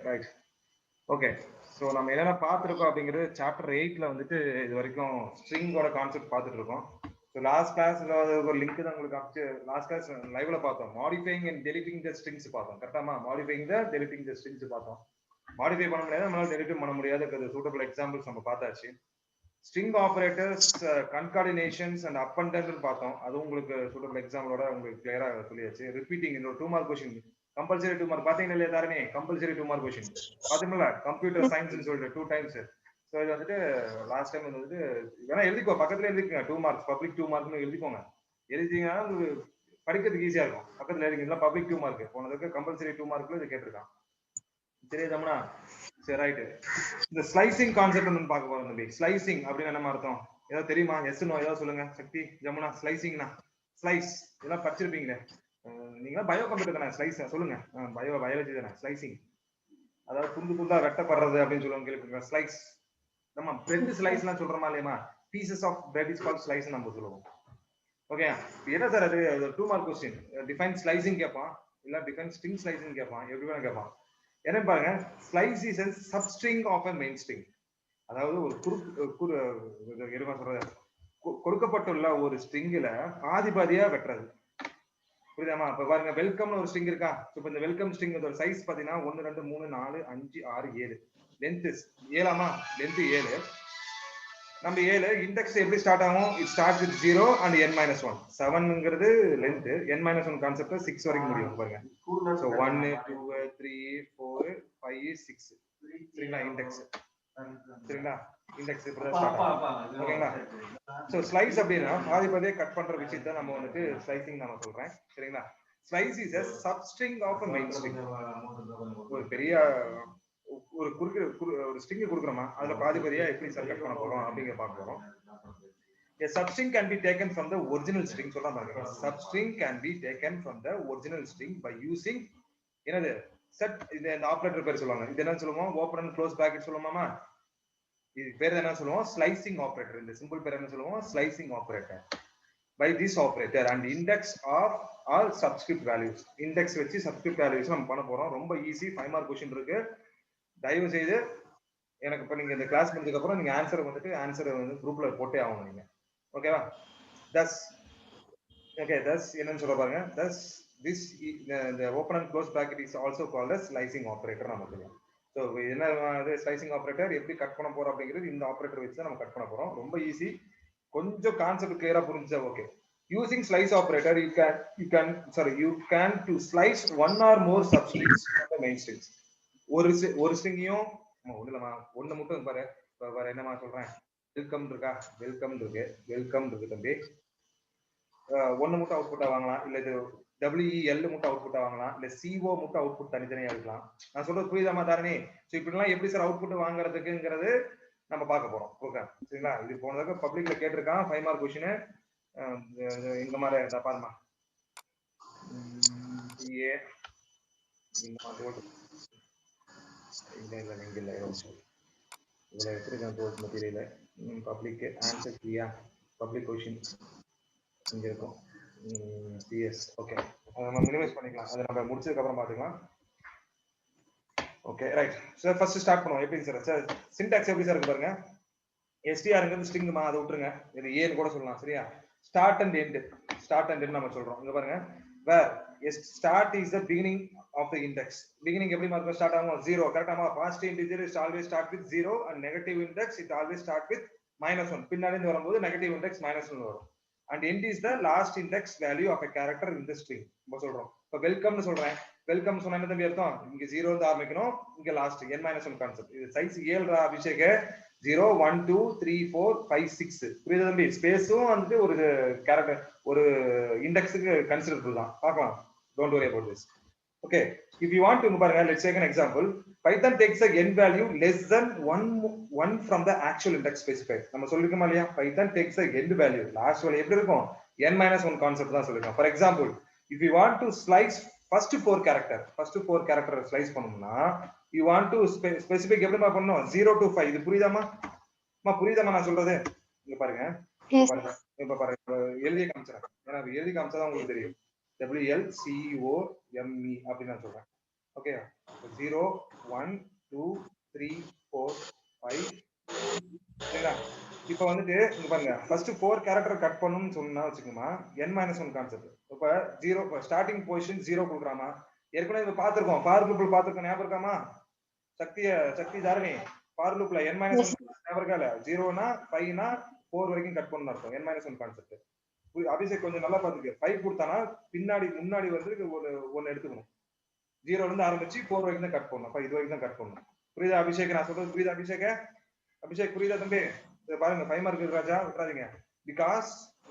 Right. Okay, so நம்ம என்னென்ன பார்த்துருக்கோம் அப்படிங்கிறது சாப்டர் 8ல வந்துட்டு இது வரைக்கும் ஸ்ட்ரிங்கோட கான்செப்ட் பார்த்துட்டு இருக்கோம். ஸோ லாஸ்ட் கிளாஸ்ல ஒரு லிங்க் தான் உங்களுக்கு அனுப்பிச்சு லாஸ்ட் கிளாஸ் லைவ்ல பார்த்தோம். Modifying and deleting the strings பார்த்தோம். கரெக்டாமா? மாடிஃபைங் த டெலிட்டிங் த ஸ்ட்ரிங்ஸ் பார்த்தோம். மாடிஃபை பண்ண முடியாது, நம்மளால டெலிட்டும் பண்ண முடியாது. சூட்டபிள் எக்ஸாம்பிள்ஸ் நம்ம பார்த்தாச்சு. String operators, concatenations and up and down பார்த்தோம். அது உங்களுக்கு சூட்டபிள் எக்ஸாம்பிளோட உங்களுக்கு கிளியரா சொல்லியாச்சு. ரிப்பீட்டிங் இன்னொரு 2 மார்க் கொஸ்டின், கம்பல்சரி 2 மார்க் பாத்தீங்கன்னா இல்லையா தாரணி? கம்பல்சரி 2 மார்க் கொஸ்டின் பாத்தீங்களா? கம்ப்யூட்டர் சயின்ஸ் சொல்லிட்டு 2 டைம்ஸ். ஸோ இது வந்துட்டு லாஸ்ட் டைம் வந்துட்டு வேணா எழுதிக்கோ, பக்கத்துல எழுதிக்கோங்க. 2 மார்க்ஸ், பப்ளிக் 2 மார்க்னு எழுதிக்கோங்க. எழுதிங்கன்னா உங்களுக்கு படிக்கிறதுக்கு ஈஸியா இருக்கும். பக்கத்துல எழுதிங்கன்னா பப்ளிக் 2 மார்க். போனதுக்கு கம்பல்சரி 2 மார்க்ல இது கேட்டிருக்கான். தெரியுதாம்னா? சரி, ரைட்டு. இந்த ஸ்லைசிங் கான்செப்ட் ஒன்று பார்க்க போறோம் தம்பி. ஸ்லைசிங் அப்படின்னு என்ன அர்த்தம்? ஏதாவது தெரியுமா? எஸ் நோ ஏதாவது சொல்லுங்க. சக்தி, ஜமுனா, ஸ்லைசிங்னா ஸ்லைஸ் இதெல்லாம் படிச்சிருப்பீங்களே நீங்க. பயோ கம்ப்யூட்டர் தானே? ஸ்லைஸ் சொல்லுங்க. பயாலஜி தானே? ஸ்லைசிங் அதாவது துண்டு துண்டா வெட்டப்படுறது அப்படின்னு சொல்லுவாங்க, கேள்விப்பட்டிருக்கேன். ஸ்லைஸ் நம்ம பிரெட் ஸ்லைஸ் எல்லாம் சொல்றோமா இல்லையா? Pieces of bread is called slice நம்ம சொல்லுவோம். ஓகே, என்ன சார் அது? 2 மார்க் கொஸ்டின். டிஃபைன் ஸ்லைசிங் கேட்பான், இல்ல டிஃபைன் ஸ்ட்ரிங் ஸ்லைசிங் கேட்பான், எப்படி வேணா கேட்பான். என்ன பாருங்க, slice is a substring of a main string. அதாவது ஒரு கொடுக்கப்பட்டுள்ள ஒரு ஸ்ட்ரிங்ல பாதி பாதியா வெட்டுறது. புரியுதாமா? இப்ப பாருங்க, வெல்கம்னு ஒரு ஸ்ட்ரிங் இருக்கா? இப்ப இந்த வெல்கம் ஸ்ட்ரிங் சைஸ் பாத்தீங்கன்னா 1 2 3 4 5 6 7. லென்த் 7ஆமா? லென்த் 7. நம்ம 7 இண்டெக்ஸ் எப்படி ஸ்டார்ட் ஆகும்? It start with 0 and n-1. 7ங்கிறது லென்த், n-1 கான்செப்ட் 6 வரைக்கும் முடியும் பாருங்க. சோ 1 2 3 4 5 6. சரிங்களா? இண்டெக்ஸ். சரிங்களா? இண்டெக்ஸ் இப்படி ஸ்டார்ட் ஆகும். ஓகேங்களா? சோ ஸ்லைஸ் அப்படினா பாதி பாதியா கட் பண்ற விஷயத்தை நம்ம வந்துட்டு ஸ்லைசிங் நாம சொல்றேன். சரிங்களா? Slice is a substring of a main string. ஒரு பெரிய ஒரு ஒரு ஸ்ட்ரிங் கொடுக்குறோமா, அதுல பாதி பாதியா எப்படி சார் கட் பண்ண போறோம் அப்படிங்கிற பார்க்க போறோம். A substring can be taken from the original string. சொல்றா பாருங்க, substring can be taken from the original string by using என்னது செட். இது இந்த ஆபரேட்டர் பேர் சொல்லுவாங்க. இது என்ன சொல்லுவோம்? ஓபன் அண்ட் க்ளோஸ் பிராக்கெட் சொல்லுவோமா? இது பேர் என்ன சொல்லுவோம்? Slicing operator. இந்த சிம்பிள் பேர் என்ன சொல்லுவோம்? Slicing operator. by this operator and index of all subscript values. index வச்சு subscript values நம்ம பண்ண போறோம். ரொம்ப ஈஸி. 5 மார்க் क्वेश्चन இருக்கு. தயவு செய்து எனக்கு இப்ப நீங்க இந்த கிளாஸ் முடிஞ்சதுக்கு அப்புறம் நீங்க ஆன்சர் வந்துட்டு ஆன்சர் வந்து குரூப்ல போட்டே ஆகணும் நீங்க. ஓகேவா? thus okay, thus என்னன்னு சொல்ல பாருங்க. thus this the open and close bracket is also called as slicing operator. நம்ம சொல்லுவோம். சோ என்ன இது ஸ்லைசிங் ஆபரேட்டர் எப்படி கட் பண்ண போறோம் அப்படிங்கிறது இந்த ஆபரேட்டர் வச்சு தான் நம்ம கட் பண்ண போறோம். ரொம்ப ஈஸி. கொஞ்சம் கான்செப்ட் கிளியரா புரிஞ்சா okay. Using slice operator you can to slice one or more substrings from the main strings. ஒரு ஸ்ட்ரிங்கையும் ஒண்ணுலமா ஒண்ணு மட்டும் பாரு. வேற என்னமா சொல்றேன்? வெல்கம் இருக்கா? வெல்கம் இருக்கு தம்பி. ஒண்ணு மட்டும் அவுட்புட்டா வாங்கலாம், இல்ல இது WEL மட்டும் அவுட்புட்டா வாங்கலாம், இல்ல CO மட்டும் அவுட்புட் தனித்தனியா இருக்கலாம். நான் சொல்றது புரியுதாமா தாரணி? சோ இப்படி எல்லாம் எப்படி சார் அவுட்புட் வாங்குறதுக்குங்கிறது நம்ம பார்க்க போறோம். ஓகே, சரிங்களா? இது போனதுக்கு பப்ளிக்ல கேட்டிருக்கான் 5 மார்க் क्वेश्चन. இந்த மாதிரி பாருமா, ஏ இந்த மாதிரி இல்ல நீங்க இல்ல இதுல எப்படி நான் போட் மெட்டீரியல் பப்ளிக் ஆன்சர் கியா பப்ளிக் क्वेश्चन இங்க இருக்கும். PS ஓகே, நம்ம மினிமைஸ் பண்ணிக்கலாம். அதை நம்ம முடிச்சதுக்கு அப்புறம் பாத்துக்கலாம். Okay, right. Sir first start பண்ணுவோம். எப்படி சார் சின்டாக்ஸ் எப்படி சார் இருக்கு பாருங்க. STRங்கிறது ஸ்ட்ரிங்மா, அதை விட்டுருங்க. இது ஏன்னு கூட சொல்லலாம். சரியா? ஸ்டார்ட் அண்ட் எண்ட் நம்ம சொல்றோம். இங்க பாருங்க, where start is the beginning of the index. beginning எப்படி மார்க் ஸ்டார்ட் ஆகும்? 0. கரெக்ட்டாமா? Positive integer is always start with 0 and negative index it always start with -1. பின்னாடி இருந்து வரும்போது நெகட்டிவ் இன்டெக்ஸ் -1 வரும். and end is the last index value of a character in the string. நம்ம சொல்றோம். இப்ப வெல்கம்னு சொல்றேன். வெல்கம் சொன்னா என்ன தம்பி அர்த்தம்? இங்க 0 இருந்து ஆரம்பிக்கணும், இங்க லாஸ்ட் n-1 கான்செப்ட். இது சைஸ் 7 ரா அபிஷேக். 0 1 2 3 4 5 6. புரியுதா தம்பி? ஸ்பேஸும் வந்து ஒரு கேரக்டர் ஒரு இண்டெக்ஸ்க்கு கன்சிடரபிள் தான். பார்க்கலாம். Don't worry about this. Okay, if you want to பாருங்க, let's take an example. Python takes a n value less than 1 from the actual index specified. நம்ம சொல்லிருக்கோமா இல்லையா? Python takes a end value last value எப்படி இருக்கும்? n-1 concept தான் சொல்லிருக்கோம். For example, if you want to slice first 4 character slice பண்ணனும்னா you want to specific எப்படி பண்ணனும்? 0 to 5. இது புரியுதாமா? புரியுதாமா நான் சொல்றது? இங்க பாருங்க, இப்ப பாருங்க, எழுதி காமிச்சறேன். ஏன்னா எழுதி காமிச்சா தான் உங்களுக்கு தெரியும். WLCOME அப்படி நான் சொல்றேன். ஓகே 0 1 2 3 4 5 சரிங்களா இப்போ வந்துட்டு இங்க பாருங்க ஃபர்ஸ்ட் 4 கேரக்டர் கட் பண்ணனும்னு சொன்னா வச்சுக்கோமா n-1 கான்செப்ட் இப்ப 0 ஸ்டார்டிங் பொசிஷன் 0 கொடுக்கறாமா ஏற்கனவே இத பாத்துறோம் ஃபார் லூப்ல பாத்துறோம் ஞாபகம் இருக்காமா சக்தி தாரணி ஃபார் லூப்ல n-1 ஞாபகம் இருக்கல 0 னா 5 னா 4 வரைக்கும் கட் பண்ணனும் அர்த்தம் n-1 கான்செப்ட் அபிஷேக் கொஞ்சம் நல்லா பாத்துக்க 5 கொடுத்தானா பின்னாடி முன்னாடி வந்து ஒன்னு எடுத்துக்கணும் 0 ல இருந்து ஆரம்பிச்சு 4 வரைக்கும் தான் கட் பண்ணனும் அப்ப இது வரைக்கும் தான் கட் பண்ணனும் புரியுதா அபிஷேக் நான் சொல்றது புரியுதா அபிஷேக் புரியுதா தம்பி இத பாருங்க 5 மார்க் ராஜா விட்டுறாதீங்க பிகாஸ்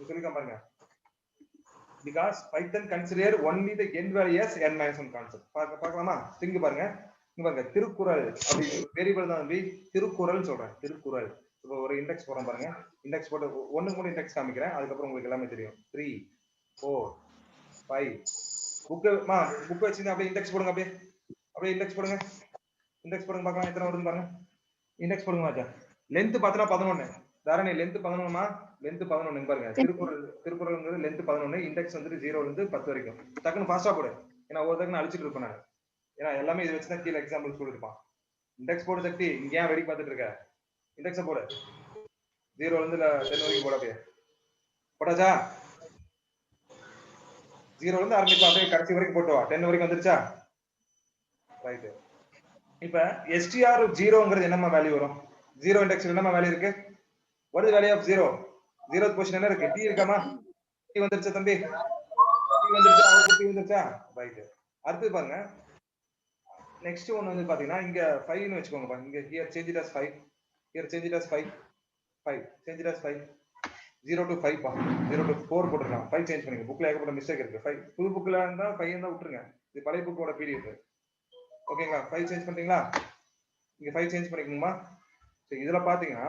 சொல்லிக்க பாருங்க because Python consider only the end value as n-1 concept பார்க்கலாமா ஸ்ட்ரிங் பாருங்க இங்க பாருங்க திருக்குறள் அப்படி வேரியபிள் தான் தம்பி திருக்குறள் சொல்றேன் திருக்குறள் இப்போ ஒரு இண்டெக்ஸ் போறோம் பாருங்க இண்டெக்ஸ் போட்டு ஒண்ணுக்கு மட்டும் இண்டெக்ஸ் காமிக்கிறேன் அதுக்கப்புறம் உங்களுக்கு எல்லாமே தெரியும் 3 4 5 புக் வச்சிருந்தா அப்படியே இண்டெக்ஸ் போடுங்க அப்படியே இண்டெக்ஸ் போடுங்க பார்க்கலாம் எத்தனை வருதுன்னு பாருங்க இண்டெக்ஸ் போடுங்க ராஜா லென்த் பார்த்தா 11 தாரணி லென்த் 11மா லென்த் 11 பாருங்க திருக்குறள்ங்கிறது லென்த் 11 இண்டெக்ஸ் வந்து 0 ல இருந்து 10 வரைக்கும் டக்குன்னு ஃபாஸ்டா போடு ஏன்னா ஒரு தடவை அழிச்சிட்டு இருப்பேன் நான் ஏன்னா எல்லாமே இதை வச்சு தான் கீழே எக்ஸாம்பிள் சொல்லிருப்பான் இண்டெக்ஸ் போடு சக்தி இங்க ஏன் வெடி பார்த்துட்டு இருக்க இண்டெக்ஸை போடு 0 ல இருந்து 10 வரைக்கும் போட அப்படியே போட்டாச்சா 0 ல இருந்து ஆரம்பிப்பா அப்படியே கடைசி வரைக்கும் போட்டு வா 10 வரைக்கும் வந்துருச்சா ரைட் இப்ப str 0ங்கிறது என்னமா வேல்யூ வரும் 0 இண்டெக்ஸ்ல என்னமா வேல்யூ இருக்கு what is the value of 0 0th position என்ன இருக்கு t இருக்காமா t வந்துருச்சா தம்பி t வந்துருச்சா அவுட்புட் t வந்துருச்சா ரைட் அடுத்து பாருங்க நெக்ஸ்ட் ஒன் வந்து பாத்தீங்கன்னா இங்க 5 னு வெச்சுக்கோங்க பாருங்க இங்க here change it as 5 here change it as 5 change it as 5 0 to 5 பா 0 to 4 போட்டுறலாம் 5 சேஞ்ச் பண்ணுங்க புக்ல ஏகப்பட்ட மிஸ்டேக் இருக்கு 5 புது புக்ல இருந்தா 5 இருந்தா விட்டுருங்க இது பழைய புக்கோட பிடிஎஃப் ஓகேங்களா 5 சேஞ்ச் பண்றீங்களா இங்க 5 சேஞ்ச் பண்ணிக்கணுமா சரி இதுல பாத்தீங்கன்னா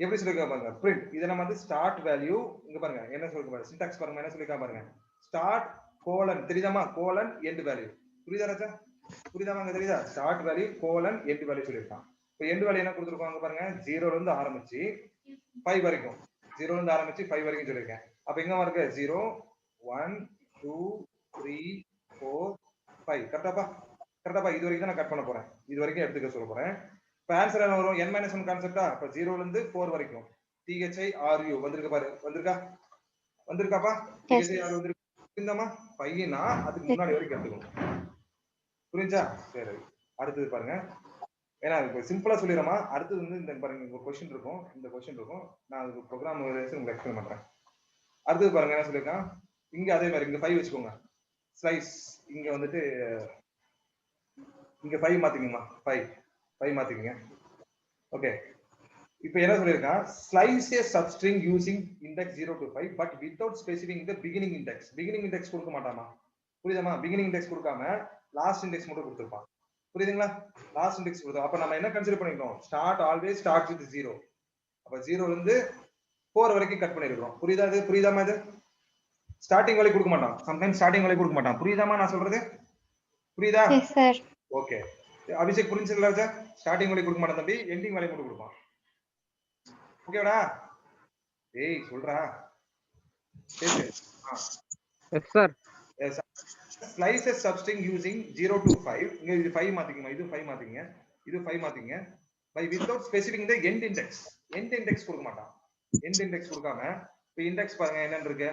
எப்படி சொல்லிருக்காங்க பாருங்க print இத நம்ம வந்து ஸ்டார்ட் வேல்யூ இங்க பாருங்க என்ன சொல்லிருக்காங்க பாருங்க சின்டாக்ஸ் பாருங்க என்ன சொல்லிருக்காங்க பாருங்க ஸ்டார்ட் கோலன் தெரியுதாமா கோலன் எண்ட் வேல்யூ புரியுதா ராஜா புரியுதாமா தெரியுதா start value colon end value சொல்லிருக்கான் இப்போ எண்ட் வேல்யூ என்ன கொடுத்திருக்காங்க பாருங்க 0 ல இருந்து ஆரம்பிச்சு 5 வரைக்கும் 0 ல இருந்து ஆரம்பிச்சு 5 வரைக்கும் சொல்லிருக்கேன் அப்ப எங்க இருக்கு 0 1 2 3 4 5 கரெக்டாப்பா இது வரைக்கும் தான் நான் கட் பண்ண போறேன் இது வரைக்கும் எடுத்துக்க சொல்ல போறேன் இப்ப ஆன்சர் என்ன வரும் n-1 கான்செப்டா அப்ப 0 ல இருந்து 4 வரைக்கும் thiru வந்திருக்க பாரு வந்திருக்காப்பா thiru வந்திருக்கு இந்தமா பையனா அதுக்கு முன்னாடி வரைக்கும் எடுத்துக்கணும் புரிஞ்சா சரி அடுத்து பாருங்க ஏன்னா இப்போ சிம்பிளா சொல்லிடுறமா அடுத்து வந்து இந்த பாருங்க ஒரு क्वेश्चन இருக்கும் இந்த क्वेश्चन இருக்கும் நான் அதுக்கு ப்ரோக்ராம் உங்களுக்கு எக்ஸ்பிளைன் பண்றேன் அடுத்து பாருங்க என்ன சொல்லிருக்கான் இங்க அதே மாதிரி இங்க 5 வெச்சுக்கோங்க ஸ்லைஸ் இங்க வந்துட்டு இங்க 5 மாத்திக்கமா 5 மாத்திக்கங்க ஓகே இப்போ என்ன சொல்லிருக்கான் slice a substring using index 0 to 5 but without specifying the beginning index கொடுக்க மாட்டாமா புரியுதாமா beginning index கொடுக்காம லாஸ்ட் இண்டெக்ஸ் மட்டும் கொடுத்திருப்பான் புரியுதுங்களா லாஸ்ட் இண்டெக்ஸ் கொடுத்தோம் அப்ப நம்ம என்ன கன்சிடர் பண்ணிக்கிறோம் ஸ்டார்ட் ஆல்வேஸ் ஸ்டார்ட் வித் 0 அப்ப 0 ல இருந்து 4 வரைக்கும் கட் பண்ணிருக்கோம் புரியுதாமா இது ஸ்டார்டிங் வேல்யூ கொடுக்க மாட்டான் சம்டைம்ஸ் ஸ்டார்டிங் வேல்யூ கொடுக்க மாட்டான் புரியுதாமா நான் சொல்றது புரியுதா எஸ் சார் ஓகே அபிஷேக் புரிஞ்சுங்களா சார் ஸ்டார்டிங் வேல்யூ கொடுக்க மாட்டான் தம்பி எண்டிங் வேல்யூ மட்டும் கொடுப்பான் ஓகேடா ஏய் சொல்றா சரி yes sir yes slice a substring using 0 to 5 இங்க இது 5 மாத்திக்கங்க இது 5 மாத்திக்கங்க இது 5 மாத்திக்கங்க by without specifying the end index கொடுக்க மாட்டான் end index கொடுக்காம இப்போ இண்டெக்ஸ் பாருங்க என்னன்னு இருக்கு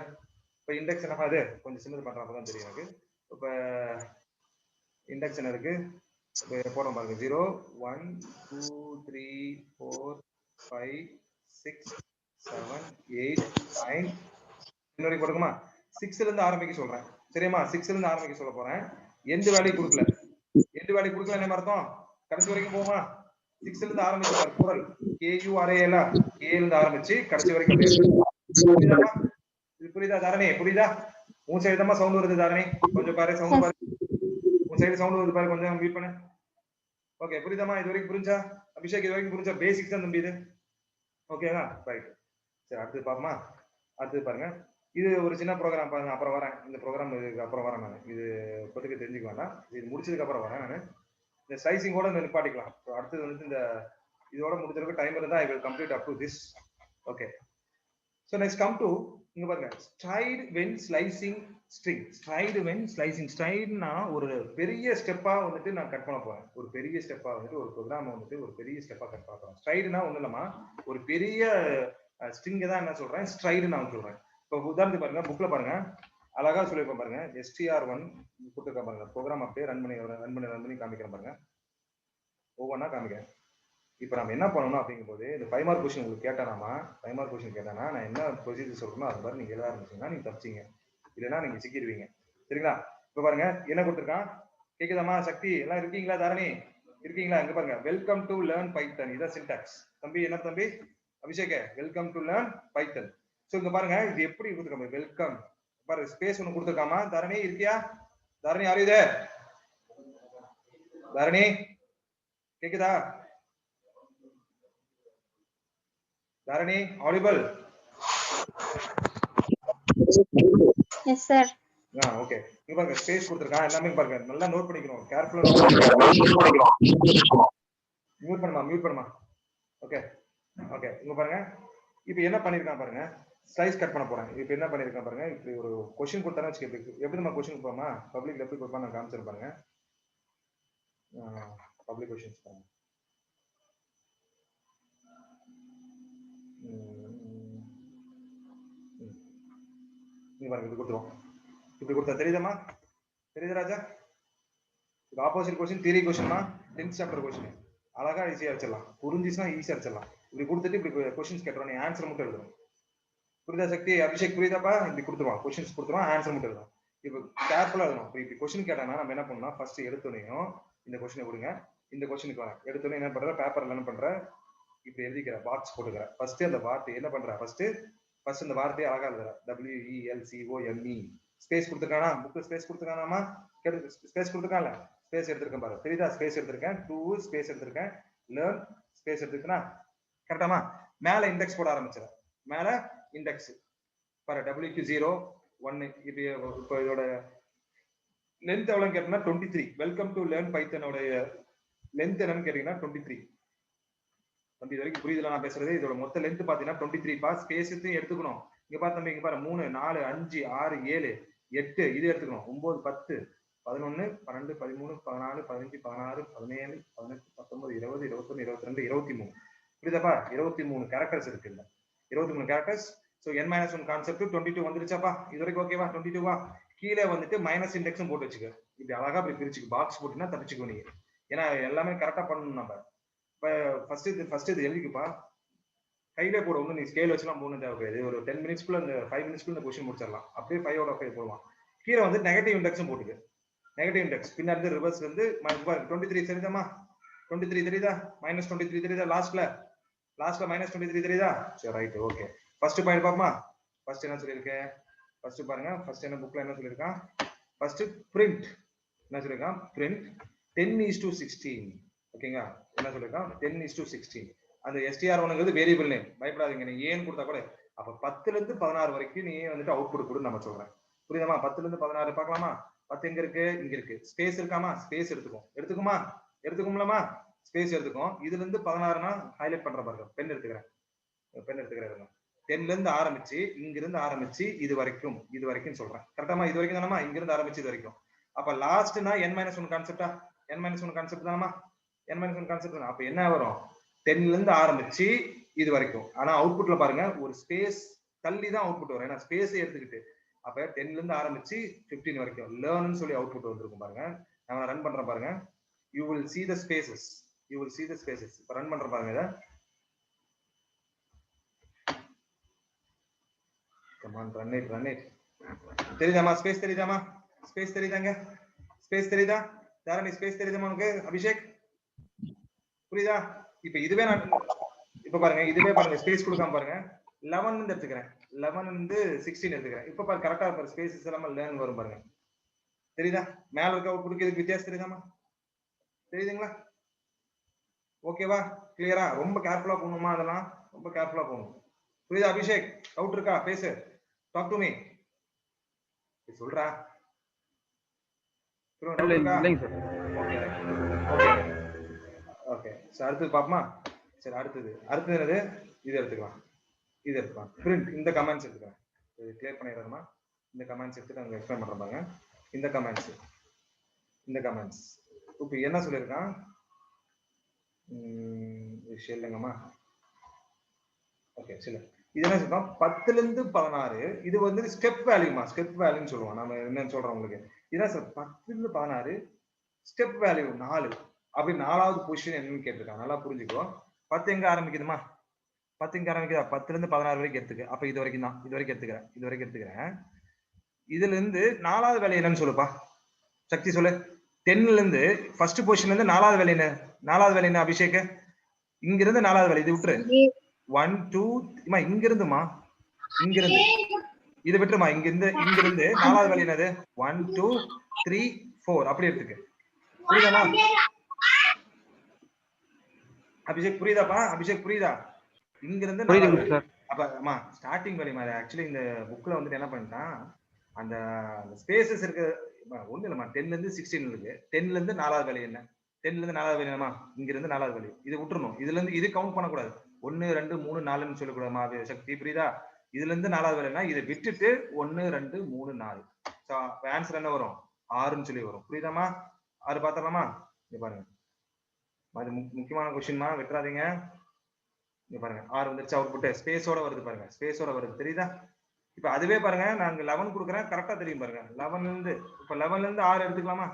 இப்போ இண்டெக்ஸ் என்ன அது கொஞ்சம் சின்னது பண்றப்ப தான் தெரியும் எனக்கு இப்போ இண்டெக்ஸ் என்ன இருக்கு இப்போ போறோம் பாருங்க 0 1 2 3 4 5 6 7 8 9 இன்னொரு கொடுக்குமா 6 ல இருந்து ஆரம்பிக்க சொல்றேன் சரியாமா 6 ல இருந்து ஆரம்பிக்க சொல்ல போறேன் எண்ட் வேல்யூ கொடுக்கல என்ன அர்த்தம் கடைசி வரைக்கும் போமா 6 ல இருந்து ஆரம்பிச்சு குறள் KURAL K ல இருந்து ஆரம்பிச்சு கடைசி வரைக்கும் புரியுதா இது புரியுதா தாரணி புரியுதா உன் சைடு தான் சவுண்ட் வருது தாரணி கொஞ்சம் பாரு சவுண்ட் பாரு உன் சைடு சவுண்ட் வருது பாரு கொஞ்சம் மியூட் பண்ணு ஓகே புரியுதாமா இது வரைக்கும் புரிஞ்சா அபிஷேக் இது வரைக்கும் புரிஞ்சா பேசிக்ஸ் தான் தம்பி இது ஓகேவா ரைட் சரி அடுத்து பாப்போமா அடுத்து பாருங்க இது ஒரு சின்ன ப்ரோக்ராம் பாருங்க அப்புறம் வரேன் இந்த ப்ரோக்ராம் இதுக்கு அப்புறம் வரேன் நான் இது இப்போதைக்கு தெரிஞ்சுக்க வேண்டாம் இது முடிச்சதுக்கு அப்புறம் வரேன் நான் இந்த ஸ்லைசிங்கோட நிப்பாட்டிக்கலாம் அடுத்தது வந்து இந்த இதோட முடிஞ்சிருக்க டைம் இருந்தா I will complete up to this okay so next come to இங்க பாருங்க stride when slicing string stride when slicing ஸ்ட்ரைடுனா ஒரு பெரிய ஸ்டெப்பா வந்துட்டு நான் கட் பண்ண போறேன். ஒரு பெரிய ஸ்டெப்பா வந்துட்டு ஒரு ப்ரோக்ராம் வந்துட்டு ஒரு பெரிய ஸ்டெப்பா கட் பண்ண போறேன். ஸ்ட்ரைடுனா ஒண்ணு இல்லமா, ஒரு பெரிய ஸ்ட்ரிங் தான் என்ன சொல்றேன், ஸ்ட்ரைடு நான் சொல்றேன். இப்போ உதாரணத்துக்கு பாருங்க, புக்ல பாருங்க, அழகா சொல்லிருப்பேன் பாருங்க. str1 கொடுத்துருக்க பாருங்க. ப்ரோக்ராம் அப்படியே ரன் பண்ணி காமிக்கிறேன் பாருங்க. ஒவ்வொன்றா காமிக்கிறேன். இப்போ நம்ம என்ன பண்ணணும் அப்படிங்கும்போது, இந்த 5 மார்க் கொஸ்டின் உங்களுக்கு கேட்டானாமா, 5 மார்க் கொஸ்டின் கேட்டானா நான் என்ன ப்ரொசீஜர் சொல்றேனோ அது மாதிரி நீங்க எழுத ஆரம்பிச்சீங்கன்னா நீங்க தப்பிச்சீங்க, இல்லைன்னா நீங்க சிக்கிடுவீங்க. சரிங்களா? இப்போ பாருங்க என்ன கொடுத்துருக்கான், கேக்குதாமா சக்தி? எல்லாம் இருக்கீங்களா? தாரணி இருக்கீங்களா? இங்க பாருங்க, வெல்கம் டு லேர்ன் பைத்தன். இதான் சின்டாக்ஸ். தம்பி என்ன தம்பி Abhishek, welcome to learn Python. So இங்க பாருங்க இது எப்படி கொடுத்துருக்காங்க, வெல்கம் பாருங்க, ஸ்பேஸ் ஒன்று கொடுத்துருக்காமா. தாரணி இருக்கியா? தாரணி ஆர் தாரணி கேக்குதா? Dharani audible? Yes sir. Okay. இங்க பாருங்க ஸ்பேஸ் கொடுத்திருக்கான், எல்லாமே பாருங்க, நல்லா நோட் பண்ணிக்கணும், கேர்ஃபுல்லா மியூட் பண்ணுமா. Okay okay. இங்க பாருங்க இப்போ என்ன பண்ணிருக்கான் பாருங்க, ஸ்லைஸ் கட் பண்ண போறேன். இப்போ என்ன பண்ணிருக்கான் பாருங்க, இப்படி ஒரு क्वेश्चन கொடுத்தானே வச்சுக்க, எப்படி நம்ம क्वेश्चन போறோமா, பப்ளிக்ல எப்படி கொடுப்பா நான் காமிச்சிருப்பேன் பாருங்க. பப்ளிக் क्वेश्चंस பாருங்க. இங்க பாருங்க இது கொடுத்துருவோம், இப்படி கொடுத்தா தெரியுதாமா? தெரியுது ராஜா? இது ஆப்போசிட் क्वेश्चन, தியரி क्वेश्चनமா, 10th சாப்டர் क्वेश्चन. அழகா ஈஸியா அடிச்சிடலாம், புரிஞ்சிச்சுனா ஈஸியா அடிச்சிடலாம். இப்படி கொடுத்துட்டு இப்படி क्वेश्चंस கேட்றோம், நீ ஆன்சர் மட்டும் எழுதணும். புரியுதா சக்தி? அபிஷேக் புரியுதாப்பா? இப்படி கொடுத்துருவான், क्वेश्चंस கொடுத்துருவான், ஆன்சர் மட்டும் எழுதணும். இப்போ கேர்ஃபுல்லா எழுதணும். இப்படி क्वेश्चन கேட்டானா நம்ம என்ன பண்ணணும், ஃபர்ஸ்ட் எடுத்தோனையும் இந்த क्वेश्चन கொடுங்க, இந்த क्वेश्चनக்கு வரேன். எடுத்தோனே என்ன பண்ற, பேப்பர்ல என்ன பண்ற, இப்படி எழுதிக்கிற, பாக்ஸ் போட்டுக்கிற. ஃபர்ஸ்ட் அந்த வார்த்தை என்ன பண்ற, ஃபர்ஸ்ட் இந்த வார்த்தையை அழகா எழுதுற, WELCOME. ஸ்பேஸ் கொடுத்துருக்கானா, புக் ஸ்பேஸ் கொடுத்துருக்கானாமா, ஸ்பேஸ் கொடுத்துருக்கான்ல, ஸ்பேஸ் எடுத்திருக்கேன் பாரு, தெரியுதா? ஸ்பேஸ் எடுத்திருக்கேன், 2 ஸ்பேஸ் எடுத்திருக்கேன், லேர்ன் ஸ்பேஸ் எடுத்துக்கனா கரெக்டாமா. மேல இண்டெக்ஸ் போட ஆரம்பிச்சிட, மேல இண்டெக்ஸ் பாரு, WQ0 1. இப்போ இதோட லென்த் எவ்வளவு கேட்டீங்கன்னா 23. வெல்கம் டு லேர்ன் பைத்தனோட லென்த் என்னன்னு கேட்டீங்கன்னா 23. தம்பி இது வரைக்கும் புரியுதுல நான் பேசுறது? இதோட மொத்த லென்த் பாத்தீங்கன்னா 23 பா. ஸ்பேஸ் எடுத்துக்கணும். இங்க பாரு தம்பி, இங்க பாரு 3 4 5 6 7 8 இது எடுத்துக்கணும். 9 10 11 12 13 14 15 16 17 18 19 20 21 22 23. புரியுதாப்பா? 23 கேரக்டர்ஸ் இருக்கு இல்ல, 23 கேரக்டர்ஸ். So n-1 concept 22 வந்துருச்சாப்பா? இது வரைக்கும் ஓகேவா? 22 வா? கீழே வந்துட்டு மைனஸ் இண்டெக்ஸும் போட்டு வச்சுக்க. இப்படி அழகா இப்படி பிரிச்சுக்கு, பாக்ஸ் போட்டுனா தப்பிச்சுக்கோ நீங்க. ஏன்னா எல்லாமே கரெக்டா பண்ணணும் நம்ம. இப்ப ஃபர்ஸ்ட் இது எழுதிக்குப்பா, கையிலே போட. ஒண்ணு நீ ஸ்கேல் வச்சுலாம் போடணும் தேவைப்படுது. ஒரு 10 மினிட்ஸ்க்குள்ள இந்த 5 மினிட்ஸ்க்குள்ள இந்த क्वेश्चन முடிச்சிடலாம். அப்படியே 5 out of 5 போடுவான். கீழே வந்து நெகட்டிவ் இண்டெக்ஸும் போட்டுக்கு. நெகட்டிவ் இண்டெக்ஸ் பின்னாடி ரிவர்ஸ் வந்து 23 தெரியுதாமா? 23 தெரியுதா? -23 தெரியுதா? லாஸ்ட்ல -23 தெரியுதா? சரி ரைட் ஓகே. ஃபர்ஸ்ட் பாயிண்ட் பாப்போமா. ஃபர்ஸ்ட் என்ன சொல்லிருக்கேன், ஃபர்ஸ்ட் பாருங்க. ஃபர்ஸ்ட் என்ன புக்ல என்ன சொல்லிருக்கான், ஃபர்ஸ்ட் பிரிண்ட் என்ன சொல்லிருக்கான், பிரிண்ட் 10:16. ஓகேங்க, என்ன சொல்லிருக்கான், 10:16. அந்த str1ங்கிறது வேரியபிள் நேம், பயப்படாதீங்க. நீ ஏன்னு கொடுத்தா கூட அப்ப 10ல இருந்து 16 வரைக்கும் நீ வந்துட்டு அவுட்புட் கொடு நம்ம சொல்றேன். புரியுதாமா? 10ல இருந்து 16 பார்க்கலாமா? 10 எங்க இருக்கு, இங்க இருக்கு. ஸ்பேஸ் இருக்காமா? ஸ்பேஸ் எடுத்துக்குமா, எடுத்துக்கும்லமா, ஸ்பேஸ் எடுத்துக்கும். இதுல இருந்து 16னா ஹைலைட் பண்ற பாருங்க, பென் எடுத்துக்கிறேன் 10ல இருந்து ஆரம்பிச்சு, இங்க இருந்து ஆரம்பிச்சு இது வரைக்கும் சொல்றேன். கரெக்டாமா? இது வரைக்கும் தானமா? இங்க இருந்து ஆரம்பிச்சு இது வரைக்கும். அப்ப லாஸ்ட்னா n-1 கான்செப்டா? n-1 கான்செப்ட் தானமா? n-1 கான்செப்ட் தான். அப்ப என்ன வரும், 10ல இருந்து ஆரம்பிச்சு இது வரைக்கும். ஆனா அவுட்புட்ல பாருங்க ஒரு ஸ்பேஸ் தள்ளி தான் அவுட்புட் வரும், ஏன்னா ஸ்பேஸ் எடுத்துக்கிட்டு. அப்ப 10ல இருந்து ஆரம்பிச்சு 15 வரைக்கும் லேர்ன் சொல்லி அவுட்புட் வந்திருக்கும் பாருங்க. நான் ரன் பண்றேன் பாருங்க. you will see the spaces. இப்ப ரன் பண்ற பாருங்க. இத come on, run it. தெரியுதாமா? ஸ்பேஸ் தெரியுதாமா? ஸ்பேஸ் தெரியுதாங்க? ஸ்பேஸ் தெரியுதா? தாரணி ஸ்பேஸ் தெரியுதாமா உனக்கு? அபிஷேக் புரியுதா? இப்ப இதுவே நான் இப்ப பாருங்க, இதுவே பாருங்க ஸ்பேஸ் கொடுக்காம பாருங்க 11 இருந்து எடுத்துக்கிறேன், 11 இருந்து 16 எடுத்துக்கிறேன். இப்ப பாரு கரெக்டா பாரு, ஸ்பேசஸ் எல்லாம் லேர்ன் வரும் பாருங்க. தெரியுதா? மேல இருக்க அவுட்புட்க்கு இதுக்கு வித்தியாசம் தெரியுதாமா? தெரியுதுங்களா? ஓகேவா? கிளியரா? ரொம்ப கேர்ஃபுல்லா போகணுமா, அதெல்லாம் ரொம்ப கேர்ஃபுல்லா போகணும். புரியுதா அபிஷேக்? டவுட் இருக்கா? பேசு, டாக் டு மீ. சொல்றா ஓகே. சரி அடுத்தது பாப்போமா? சரி அடுத்தது என்னது, இது எடுத்துக்கலாம். பிரிண்ட் இந்த கமெண்ட்ஸ் எடுத்துக்கலாம். இது கிளியர் பண்ணிடுறேமா. இந்த கமெண்ட்ஸ் எடுத்து நாங்க எக்ஸ்பிளைன் பண்றோம். இந்த கமெண்ட்ஸ் இப்போ என்ன சொல்லியிருக்கான் இல்லைங்கம்மா. ஓகே சரி, இது என்ன சொல்றோம் 10ல இருந்து 16. இது வந்து ஸ்டெப் வேல்யூமா, ஸ்டெப் வேல்யூன்னு சொல்லுவோம். நம்ம என்னன்னு சொல்றோம் உங்களுக்கு இதான் சார் 10ல இருந்து 16 ஸ்டெப் வேல்யூ 4. அப்படி 4வது பொசிஷன் என்னன்னு கேட்டிருக்காங்க. நல்லா புரிஞ்சுக்கோ. 10 எங்க ஆரம்பிக்குதுமா, 10 எங்க ஆரம்பிக்குதா, 10ல இருந்து 16 வரைக்கும் எடுத்துக்க. அப்ப இது வரைக்கும் தான், இது வரைக்கும் எடுத்துக்கிறேன். இதுல இருந்து 4வது வேல்யூ என்னன்னு சொல்லுப்பா சக்தி சொல்லு. 10ல இருந்து ஃபர்ஸ்ட் பொசிஷன்ல இருந்து 4வது வேல்யூ என்ன, 4வது வேல்யூ என்ன அபிஷேக்? இங்க இருந்து 4வது வேல்யூ இது விட்டுரு. 1 2 இங்க இருந்துமா, இங்க இருந்து இதை விட்டுருமா. இங்க இருந்து 4வது வேல்யூ என்னது 1 2 3 4 அப்படி எடுத்துக்க. புரியுதாமா அபிஷேக்? புரியுதாப்பா அபிஷேக்? புரியுதா? இங்க இருந்து 4வது சார். அப்ப அம்மா ஸ்டார்டிங் வேல்யூ மாதிரி ஆக்சுவலி இந்த புக்ல வந்துட்டு என்ன பண்ணிட்டான், அந்த ஸ்பேசஸ் இருக்கு ஒண்ணு இல்லம்மா. 10ல இருந்து 16 இருக்கு. 10ல இருந்து 4வது வேல்யூ என்ன, 10ல இருந்து 4வது வேல்யூ என்னமா, இங்க இருந்து 4வது வேல்யூ இது விட்டுறணும். இதுல இருந்து இது கவுண்ட் பண்ணக்கூடாது. 1 2 3 4ன்னு சொல்லக்கூடாதுமா சக்தி. புரியுதா? இதுல இருந்து 4வது வேல்யூனா இதை விட்டுட்டு 1 2 3 4 ஆன்சர் என்ன வரும் 6ன்னு சொல்லி வரும். புரியுதாமா? 6 பாத்திரலாமா? இங்க பாருங்க, அது முக்கியமான கொஸ்டின்மா, விட்டுறாதீங்க. இங்க பாருங்க 6 வந்துருச்சு. அவுட்புட் ஸ்பேஸோட வருது பாருங்க, ஸ்பேஸோட வருது. தெரியுதா? இப்ப அதுவே பாருங்க, நாங்க 11 கொடுக்குறேன் கரெக்டா தெரியும் பாருங்க. 11ல இருந்து இப்ப 11ல இருந்து 6 எடுத்துக்கலாமா?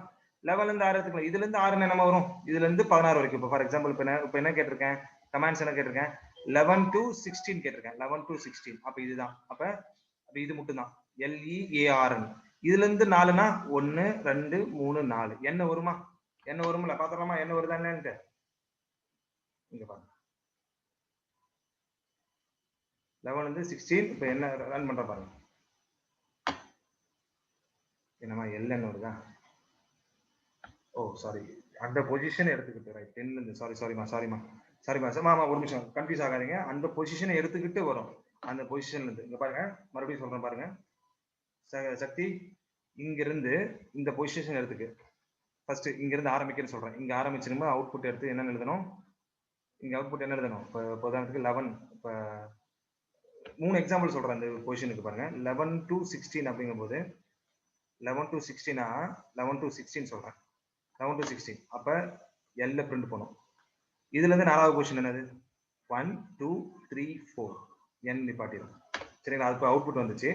11ல இருந்து 6 எடுத்துக்கலாம். இதுல இருந்து 6 என்ன வரும், இதுல இருந்து 16 வரைக்கும். இப்ப ஃபார் எக்ஸாம்பிள் இப்ப என்ன கேட்டிருக்கேன், கமெண்ட்ஸ் என்ன கேட்டிருக்கேன், 11 to 16 கேட்டிருக்கேன். 11 to 16 அப்ப இதுதான். அப்ப இது மட்டும் தான் LEAR. இதுல இருந்து 4னா 1 2 3 4 என்ன வருமா, என்ன வரும்ல பாத்துறலாமா, என்ன வருதா என்னன்ட்டு. இங்க பாருங்க 11 இருந்து 16 இப்ப என்ன ரன் பண்ற பாருங்க. என்னமா LN வருதா? ஓ சாரி, அந்த பொசிஷன் எடுத்துக்கிட்டு ரைட் 10ல இருந்து சாரிமா ஒரு நிமிஷம் கன்ஃபியூஸ் ஆகாதீங்க. அந்த பொசிஷனை எடுத்துக்கிட்டு வரும். அந்த பொசிஷன்ல இருந்து இங்க பாருங்க, மறுபடியும் சொல்றேன் பாருங்க சக்தி. இங்க இருந்து இந்த பொசிஷன் எடுத்துக்கு. ஃபர்ஸ்ட் இங்க இருந்து ஆரம்பிக்கிறேன்னு சொல்றேன். இங்க ஆரம்பிச்சிருமா அவுட்புட் எடுத்து என்ன எழுதணும், இங்க அவுட்புட் என்ன எழுதணும். இப்போ உதாரணத்துக்கு 11, இப்போ 3 எக்ஸாம்பிள் சொல்றேன் அந்த பொசிஷனுக்கு பாருங்க. 11 to 16 அப்படிங்கும் போது 11 to 16 11 to 16 சொல்றேன். 11 to 16 அப்ப L பிரிண்ட் பண்ணும். இதுல இருந்து 4வது பொசிஷன் என்னது 1 2 3 4 N நிப்பாட்டிடும். சரிங்களா? அது அவுட்புட் வந்துச்சு.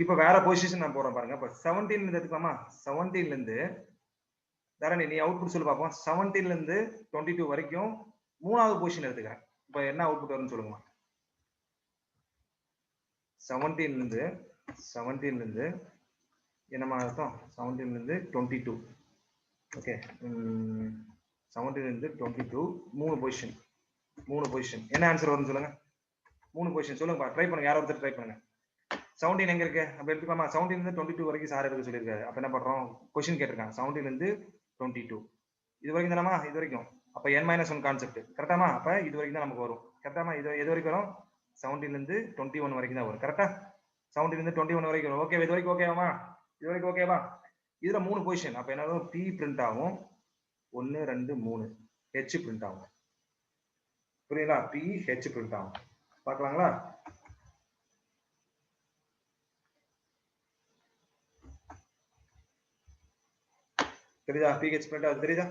இப்ப வேற பொசிஷன் நான் போறேன் பாருங்க. இப்ப 17 இருந்து எடுத்துக்கலாமா? 17ல இருந்து தரணி நீ அவுட்புட் சொல்லி பார்ப்போம். 17ல இருந்து 22 வரைக்கும் 3வது பொசிஷன் எடுத்துக்கிறேன். இப்ப என்ன அவுட்புட் வரும்னு சொல்லுங்கம்மா. 17ல இருந்து என்னமா அர்த்தம், 17ல இருந்து 22. ஓகே 17ல இருந்து 22 3 பொசிஷன் என்ன ஆன்சர் வரும்னு சொல்லுங்க. 3 பொசிஷன் சொல்லுங்க, ட்ரை பண்ணுங்க. யாரோ ஒருத்தர் ட்ரை பண்ணுங்க. 17 எங்க இருக்கு அப்ப எடுத்துக்கலாமா? 17ல இருந்து 22 வரைக்கும் சார் எடுக்க சொல்லியிருக்காரு. அப்ப என்ன பண்றோம், கொஸ்டின் கேட்டிருக்காங்க 17ல இருந்து 22 இது வரைக்கும் தானமா, இது வரைக்கும். அப்ப N-1 கான்செப்ட் கரெக்டாமா? அப்ப இது வரைக்கும் தான் நமக்கு வரும். கரெக்டாமா? இது எது வரைக்கும் வரும், 17ல இருந்து 21 வரைக்கும் தான் வரும். கரெக்டா? 17ல இருந்து 21 வரைக்கும் வரும். ஓகே, இது வரைக்கும் ஓகேவா? இது வரைக்கும் ஓகேவா? இதுல 3 பொசிஷன். அப்ப என்ன ஆகும், P பிரிண்ட் ஆகும் 1 2 3 H பிரிண்ட் ஆகும். புரியுதா? P H பிரிண்ட் ஆகும். பார்க்கலாங்களா? தெரியுதா? PH பிரிண்ட் ஆகுது.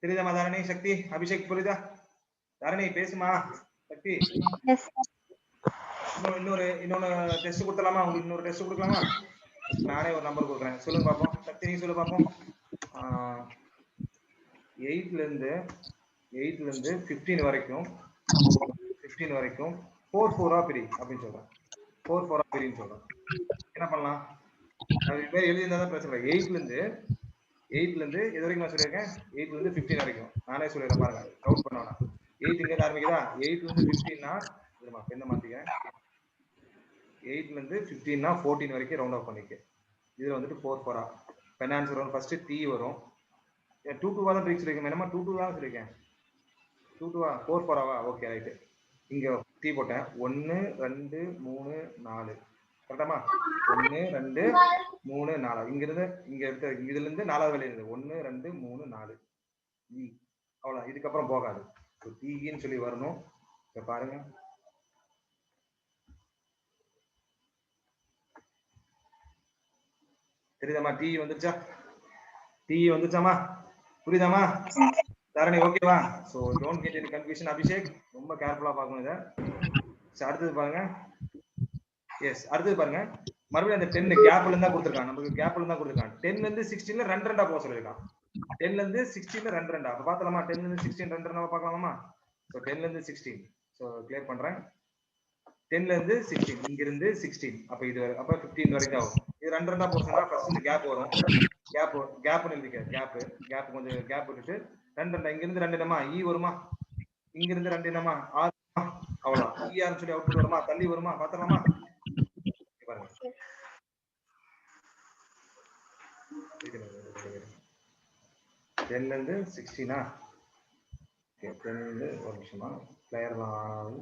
தெரியுதா தாரணி? சக்தி, அபிஷேக் புரியுதா? தாரணி பேசுமா சக்தி? இன்னொன்னு டெஸ்ட் கொடுத்தலாமா உங்களுக்கு? இன்னொரு டெஸ்ட் கொடுக்கலாமா? நானே ஒரு நம்பர் கொடுக்குறேன், சொல்லுங்க பாப்போம். சக்தி நீங்க சொல்லு பாப்போம். 8ல இருந்து 15 வரைக்கும் 4 4 பிரி அப்படின்னு சொல்றேன். 4 4 பிரின்னு சொல்றேன். என்ன பண்ணலாம், அது பேர் எழுதி இருந்தா தான் பிரச்சனை. 8ல இருந்து இது வரைக்கும் நான் சொல்லியிருக்கேன். 8ல இருந்து 15 வரைக்கும் நானே சொல்லிடுறேன் பாருங்க, கவுண்ட் பண்ண வேணாம். 8 இங்க ஆரம்பிக்குதா? 8ல இருந்து 15னா என்ன மாத்திக்க, 8ல இருந்து 15னா 14 வரைக்கும் ரவுண்ட் ஆஃப் பண்ணிக்க. இதுல வந்துட்டு 4 4 பென் ஆன்சர் வரும். ஃபர்ஸ்ட் T வரும். 2 2 தான் பிரிச்சு சொல்லிருக்கேன். என்னமா 2 2 தான் சொல்லிருக்கேன். 2 2 4 4 ஓகே ரைட். இங்க T போட்டேன். 1 2 3 4 கரெக்டாமா? 1 2 3 4 இங்க எடுத்து இதுல இருந்து 4வது வேலைய இருந்து 1 2 3 4 அவ்வளவு. இதுக்கப்புறம் போகாது. Tன்னு சொல்லி வரணும். இப்ப பாருங்க, தெரியுதாமா? டி வந்துருச்சா? டி வந்துருச்சாமா? புரியுதாமா? தாரணி ஓகேவா? So don't get any confusion. Abhishek ரொம்ப கேர்ஃபுல்லா பார்க்கணும் இத. அடுத்தது பாருங்க. எஸ், அடுத்தது பாருங்க. மறுபடியும் அந்த 10 கேப்ல இருந்தா கொடுத்திருக்கான். நமக்கு கேப்ல இருந்தா கொடுத்திருக்கான். 10ல இருந்து 16ல ரெண்டு ரெண்டா போக சொல்லிருக்கான். 10ல இருந்து 16ல ரெண்டு ரெண்டா. அப்ப பார்த்தலாமா? 10ல இருந்து 16 ரெண்டு ரெண்டா பார்க்கலாமா? சோ 10ல இருந்து 16. சோ கிளியர் பண்றேன். 10ல இருந்து 16, இங்க இருந்து 16. அப்ப இது அப்ப 15 வரைக்கும் ஆகும். இது ரெண்டு ரெண்டா போச்சுனா ஃபர்ஸ்ட் இந்த கேப் வரும். கேப்னு எழுதிக்க. கேப் கொஞ்சம் கேப் விட்டுட்டு ரெண்டு ரெண்டா இங்க இருந்து ரெண்டு என்னமா ஈ வருமா? இங்க இருந்து ரெண்டு என்னமா ஆர் அவ்வளவுதான். ஈ ஆர் சொல்லி அவுட்புட் வருமா? தள்ளி வருமா? பார்த்தலாமா? பாருங்க. 10ல இருந்து 16 ஓகே. 10ல இருந்து ஒரு நிமிஷமா பிளேயர்லாம்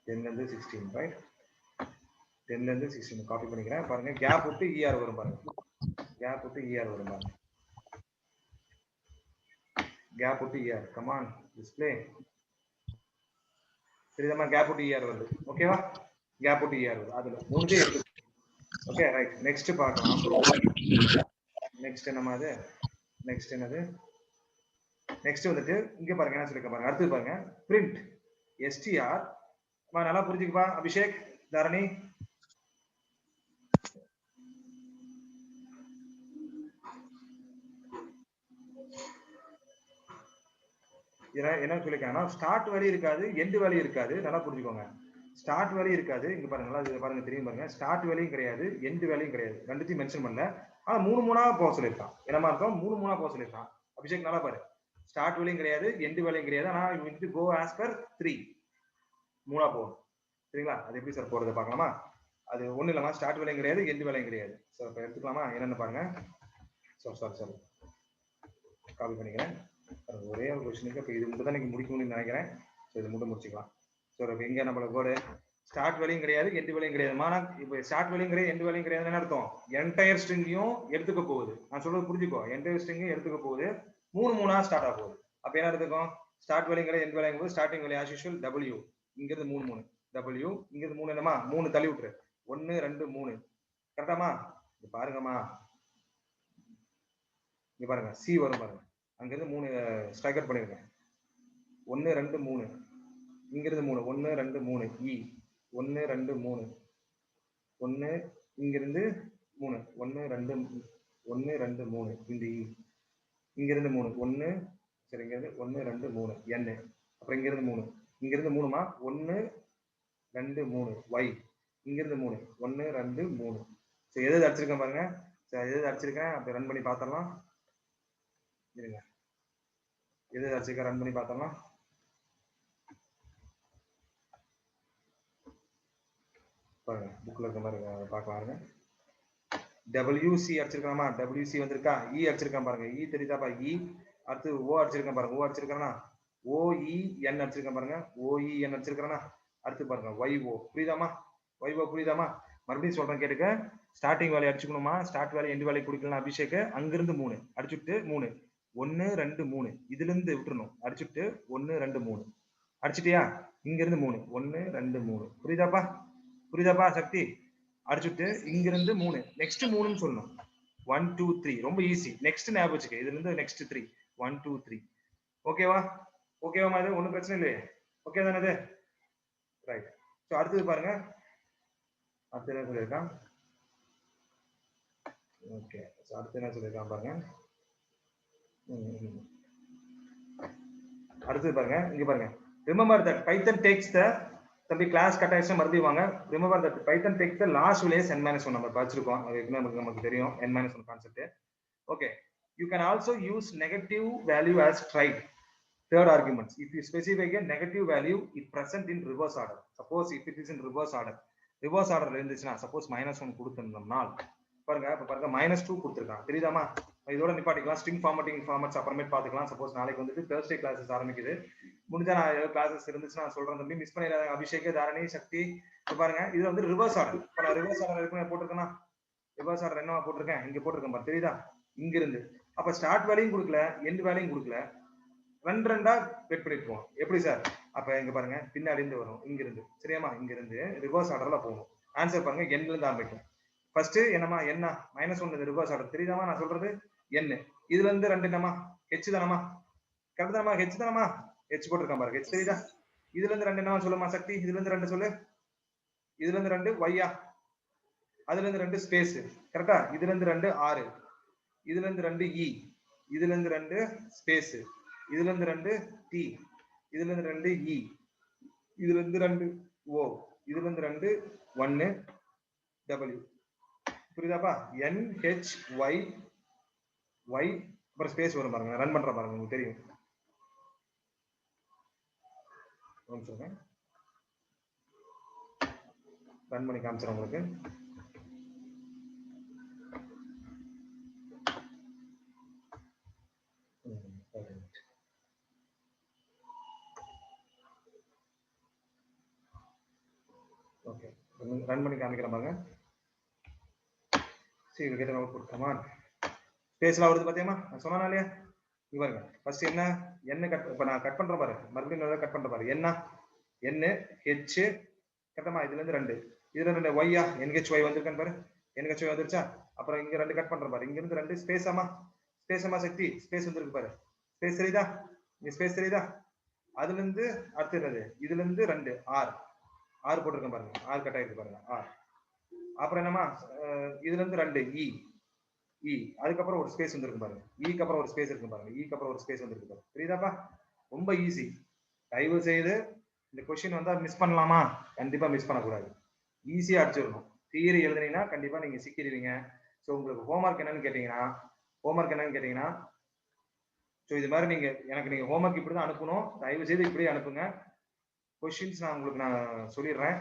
10ல இருந்து 16 ரைட். 10ல இருந்து 16 காப்பி பண்ணிக்கிறேன். பாருங்க கேப் விட்டு ER வரும் பாருங்க. கேப் விட்டு ER வரும் பாருங்க. கேப் விட்டு ER. Come on display. சரிதாமா? கேப் விட்டு ER வருது. ஓகேவா? கேப் விட்டு ER வருது. அதுல மூணுதே இருக்கு. Okay right. நெக்ஸ்ட் பார்க்கலாம். நெக்ஸ்ட் என்னமா அது? நெக்ஸ்ட் என்னது? நெக்ஸ்ட் வந்துட்டு இங்க பாருங்க என்ன சொல்லிருக்க பாருங்க. அடுத்து பாருங்க print str. நல்லா புரிஞ்சுக்கப்பா அபிஷேக், தரணி. என்ன சொல்லிருக்காங்கன்னா ஸ்டார்ட் வேல்யூ இருக்காது, எண்ட் வேல்யூ இருக்காது. நல்லா புரிஞ்சுக்கோங்க. ஸ்டார்ட் வேல்யூ இருக்காது. இங்க பாருங்க நல்லா இது பாருங்க தெரியும் பாருங்க. ஸ்டார்ட் வேல்யூயும் கிடையாது, எண்ட் வேல்யூயும் கிடையாது. ரெண்டுத்தையும் மென்ஷன் பண்ணல. ஆனா மூணு மூணா போக சொல்லிருக்கான். என்னமா இருக்கும்? மூணு மூணா போக சொல்லிருக்கான். அபிஷேக் நல்லா பாரு. ஸ்டார்ட் வேல்யூயும் கிடையாது, எண்ட் வேல்யூயும் கிடையாது. ஆனா you need to go as per 3. மூணா போகும். சரிங்களா? அது எப்படி சார் போறது பார்க்கலாமா? அது ஒண்ணு இல்லமா, ஸ்டார்ட் வேலையும் கிடையாது, எண்ட் வேலையும் கிடையாது. சோ இப்ப எடுத்துக்கலாமா? என்னன்னு பாருங்க. சாரி காப்பி பண்ணிக்கிறேன். ஒரே ஒரு கொஸ்டினுக்கு இப்ப இது மட்டும் தான் நீங்க முடிக்கணும்னு நினைக்கிறேன். சோ இது மட்டும் முடிச்சுக்கலாம். சோ இப்ப எங்க நம்மளுக்கு கோடு ஸ்டார்ட் வேலையும் கிடையாது, எண்ட் வேலையும் கிடையாது. மானா இப்ப ஸ்டார்ட் வேலையும் கிடையாது, எண்ட் வேலையும் கிடையாது. என்ன அர்த்தம்? என்டையர் ஸ்ட்ரிங்கையும் எடுத்துக்க போகுது. நான் சொல்றது புரிஞ்சுக்கோ. என்டையர் ஸ்ட்ரிங்கையும் எடுத்துக்க போகுது. மூணு மூணா ஸ்டார்ட் ஆக போகுது. அப்ப என்ன எடுத்துக்கும்? ஸ்டார்ட் வேலையும் கிடையாது, எண்ட் வேலையும் போது ஸ்டார்டிங் வேலை ஆஸ் யூசுவல் W. இங்க இருந்து மூணு மூணு W. இங்க இருந்து மூணு என்னமா? மூணு தள்ளி விட்டுரு. 1 2 3. கரெக்டாமா? இது பாருங்கம்மா. இங்க பாருங்க C வரும் பாருங்க. அங்க இருந்து மூணு ஸ்ட்ரைக்கர் பண்ணிருக்கேன். 1 2 3. இங்க இருந்து 3 1 2 3 E 1 2 3 1 இங்க இருந்து 3 1 2 1 2 3 இந்த E இங்க இருந்து 3 1 சரி இங்க இருந்து 1 2 3 N அப்புறம் இங்க இருந்து 3 இங்க இருந்து 3மா 1 2 3 Y இங்க இருந்து 3 1 2 3. சரி எது அடிச்சிருக்கேன் பாருங்க. சரி எது அடிச்சிருக்கேன் அப்படி ரன் பண்ணி பார்த்தரலாம். இருங்க. எது அடிச்சிருக்கேன் ரன் பண்ணி பார்த்தரலாம். பாருங்க புக்ல இருக்க மாதிரி பார்க்கலாம். WC அடிச்சிருக்காமா? WC வந்திருக்கா? E அடிச்சிருக்கான் பாருங்க. E தெரியுதாப்பா? E அடுத்து O அடிச்சிருக்கான் பாருங்க. O அடிச்சிருக்கானா? OEN அடிச்சிருக்கான் பாருங்க. OEN அடிச்சிருக்கானா? அடுத்து பாருங்க YO. புரியுதாமா? YO புரியுதாமா? மறுபடியும் சொல்றேன் கேட்டுக்க. ஸ்டார்டிங் வேல்யூ அடிச்சுக்கணுமா? ஸ்டார்ட் வேல்யூ எண்ட் வேல்யூ கொடுக்கலாம். அபிஷேக் அங்கிருந்து 3 அடிச்சுட்டு 3 1 2 3 இதுல இருந்து விட்டுறணும். அடிச்சுட்டு 1 2 3 அடிச்சிட்டியா? இங்க இருந்து 3 1 2 3. புரியுதாப்பா? புரியுதாப்பா சக்தி? அடிச்சுட்டு இங்க இருந்து 3 நெக்ஸ்ட் 3ன்னு சொல்லணும். 1 2 3 ரொம்ப ஈஸி. நெக்ஸ்ட் ஞாபகம் வச்சுக்க. இதுல இருந்து நெக்ஸ்ட் 3 1 2 3. ஓகேவா? ஓகேவா? இது ஒண்ணும் பிரச்சனை இல்லையே. ஓகே தானே இது? ரைட். சோ அடுத்து பாருங்க. அடுத்து என்ன சொல்லிருக்கான்? ஓகே. சோ அடுத்து என்ன சொல்லிருக்கான் பாருங்க. அடுத்து பாருங்க. இங்க பாருங்க. Remember that Python takes the தம்பி கிளாஸ் கட் ஆயிடுச்சு மறுபடியும் வாங்க. Remember that Python takes the last value as n-1 நம்ம படிச்சிருக்கோம். அது நமக்கு தெரியும் n-1 concept. Okay. You can also use negative value as tried. Third argument. If you specify a negative value, it present in reverse order. Suppose if it is in reverse order. Reverse order இருந்துச்சுனா suppose -1 கொடுத்திருந்தோம்னா பாருங்க இப்ப பாருங்க -2 கொடுத்திருக்கான். தெரியுதாமா? இதோட நிப்பாட்டிக்கலாம். String formatting formats அப்புறமேட் பாத்துக்கலாம். Suppose நாளைக்கு வந்துட்டு Thursday classes ஆரம்பிக்குது. முடிஞ்சா நான் ஏதாவது கிளாसेस இருந்துச்சுனா நான் சொல்றேன் தம்பி. மிஸ் பண்ணிடாதீங்க. அபிஷேக், தாரணி, சக்தி. இப்ப பாருங்க இது வந்து ரிவர்ஸ் ஆர்டர். இப்ப நான் ரிவர்ஸ் ஆர்டர் இருக்குன்னு போட்டுருக்கேனா? ரிவர்ஸ் ஆர்டர் என்னவா போட்டுருக்கேன்? இங்க போட்டுருக்கேன் பாரு. தெரியுதா? இங்க இருந்து. அப்ப ஸ்டார்ட் வேல்யூயும் கொடுக்கல, எண்ட் வேல்யூயும் கொடுக்கல. ரெண்டு ரெண்டா வெட் பண்ணிட்டு போவோம். எப்படி சார்? அப்ப இங்க பாருங்க பின்னாடி இருந்து வரும் இங்க இருந்து சரியாமா இங்க இருந்து ரிவர்ஸ் ஆர்டர்ல போகும் ஆன்சர் பாருங்க n ல இருந்து ஆரம்பிக்கும் ஃபர்ஸ்ட் என்னமா என்ன -1 ரிவர்ஸ் ஆர்டர் தெரியுதாமா நான் சொல்றது n இதுல இருந்து 2 என்னமா h தானமா கரெக்ட் தானமா h தானமா h போட்டுருக்கான் பாருங்க h தெரியுதா இதுல இருந்து 2 என்னமா சொல்லுமா சக்தி இதுல இருந்து 2 சொல்லு இதுல இருந்து 2 y அதுல இருந்து 2 ஸ்பேஸ் கரெக்டா இதுல இருந்து 2 r இதுல இருந்து 2 e இதுல இருந்து 2 ஸ்பேஸ் இதுல இருந்து 2 t இதுல இருந்து 2 e இதுல இருந்து 2 o இதுல இருந்து 2 1 w புரியுதாப்பா n h y y அப்புறம் ஸ்பேஸ் வரும் பாருங்க ரன் பண்ற பாருங்க உங்களுக்கு தெரியும் ரன் பண்ணி காமிச்சிடும் உங்களுக்கு ஓகே ரன் பண்ணி காமிக்கிறேன் பாருங்க சரி கெட் அவுட்புட் கமான் ஸ்பேஸ்லாம் வருது பாத்தியமா நான் சொன்னானா இல்லையா இங்க பாருங்க ஃபர்ஸ்ட் என்ன கட் இப்ப நான் கட் பண்றேன் பாரு மறுபடியும் கட் பண்றேன் பாரு n h கட்டமா இதுல இருந்து 2 இதுல 2 y NHY வந்திருக்கான்னு பாரு NHY வந்துருச்சா அப்புறம் இங்க 2 கட் பண்றேன் பாரு இங்க இருந்து 2 ஸ்பேஸாமா சக்தி ஸ்பேஸ் வந்திருக்கு பாரு ஸ்பேஸ் தெரியுதா இங்க ஸ்பேஸ் தெரியுதா அதுல இருந்து அடுத்து என்னது இதுல இருந்து 2 r போட்டிருக்கேன் பாருங்க r கட் ஆயிருக்கு பாருங்க r அப்புறம் என்னமா இதுல இருந்து 2 e அதுக்கப்புறம் ஒரு ஸ்பேஸ் வந்திருக்கு பாருங்க க்கு அப்புறம் ஒரு ஸ்பேஸ் இருக்கு பாருங்க க்கு அப்புறம் ஒரு ஸ்பேஸ் வந்திருக்கு பாருங்க புரியுதாப்பா ரொம்ப ஈஸி தயவு செய்து இந்த क्वेश्चन வந்தா மிஸ் பண்ணலாமா கண்டிப்பா மிஸ் பண்ணக்கூடாது ஈஸியா அடிச்சிடணும் தியரி எழுதுனீங்கன்னா கண்டிப்பா நீங்க சிக்கிடுவீங்க சோ உங்களுக்கு ஹோம்வொர்க் என்னன்னு கேட்டீங்கன்னா சோ இது மாதிரி நீங்க ஹோம்வொர்க் இப்படி தான் அனுப்பணும் தயவு செய்து இப்படியே அனுப்புங்க क्वेश्चंस நான் சொல்லிடுறேன்